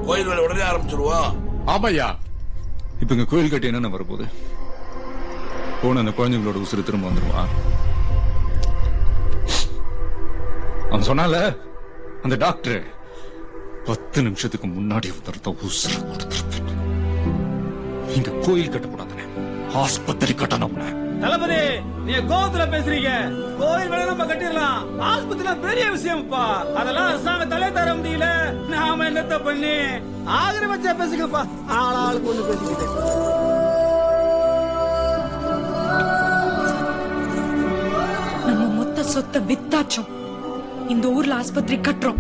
கோயில் வேலை உடனே ஆரம்பிச்சிருவா. ஆமாய்யா. இப்ப இங்க கோயில் கட்டி என்ன வரப்போகுது? போன அந்த குழந்தைங்களோட உசுறு திரும்ப வந்துருவா. அவன் சொன்னால அந்த டாக்டர் 10 நிமிஷத்துக்கு முன்னாடி ஒருத்தர் உசுறு கொடுத்துருப்பேன். இங்க கோயில் கட்டக்கூடாதுன்னு ஆஸ்பத்திரி கட்டணும்னு. தளபதி, நீங்க கோவத்துல பேசுறீங்க. கோயில் வேலை நம்ம கட்டிடலாம். ஆஸ்பத்திரி பெரிய விஷயம்ப்பா. அதெல்லாம் அரசாங்க தலை தர முடியல. நாம என்னத்த பண்ணி ஆகிரபட்ச பேசுங்கப்பா. ஆளாளுக்கு ஒண்ணு பேசிக்கிட்டு. நம்ம மொத்த சொத்தை வித்தாச்சோம். இந்த ஊர்ல ஆஸ்பத்திரி கட்டுறோம்.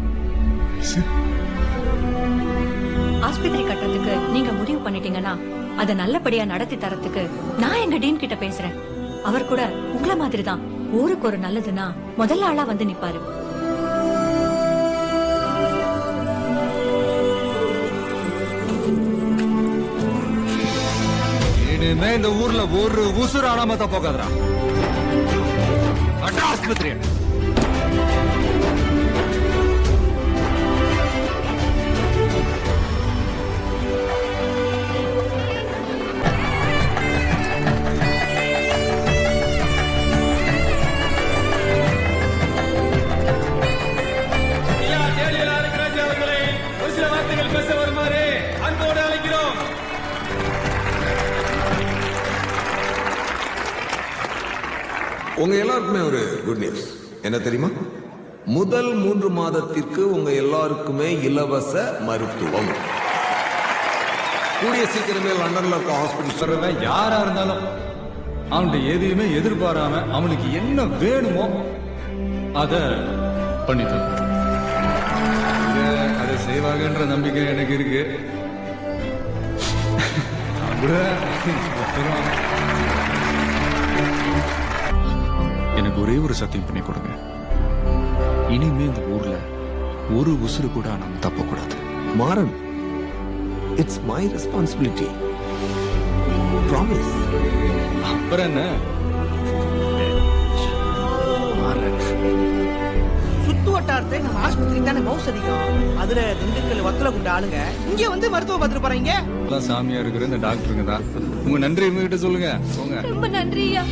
ஆஸ்பத்திரி கட்டுறதுக்கு நீங்க முடிவு பண்ணிட்டீங்கன்னா அதை நல்லபடியா நடத்தி தரத்துக்கு நான் எங்க டீன் கிட்ட பேசுறேன். அவர் கூட உங்களை மாதிரி தான் ஊருக்கு ஒரு நல்லதுன்னா முதல்ல ஆளா வந்து நிப்பாரு. இனிமே இந்த ஊர்ல ஒரு உசுறு ஆனாமத்த போகாதரா. ஆஸ்பத்திரி உங்க எல்லாருக்குமே ஒரு குட் நியூஸ் என்ன தெரியுமா? முதல் 3 மாதத்திற்கு உங்க எல்லாருக்குமே இலவச மருத்துவம். கூடிய சீக்கிரமே லண்டன்ல இருக்க ஹாஸ்பிட்டல் யாரா இருந்தாலும் அவன்கிட்ட எதையுமே எதிர்பாராம அவனுக்கு என்ன வேணுமோ அத பண்ணிட்டு அதை செய்வாங்கன்ற நம்பிக்கை எனக்கு இருக்கு. எனக்கு ஒரே ஒரு சத்தியம் பண்ணி கொடுங்க. இனிமே இந்த ஊர்ல ஒரு உசுறு கூட நம்ம தப்ப கூடாது. Maran, it's my responsibility. Promise. அப்புறம் என்ன? சுத்து வட்டாரத்தை நம்ம ஆஸ்பத்திரி தானே மவுஸ் அதிகம். அதுல திண்டுக்கல் வத்தல கொண்ட ஆளுங்க இங்க வந்து மருத்துவம் பார்த்துட்டு போறீங்க. சாமியா இருக்கிற இந்த டாக்டருங்க தான். உங்க நன்றி இவங்க கிட்ட சொல்லுங்க. ரொம்ப நன்றியா.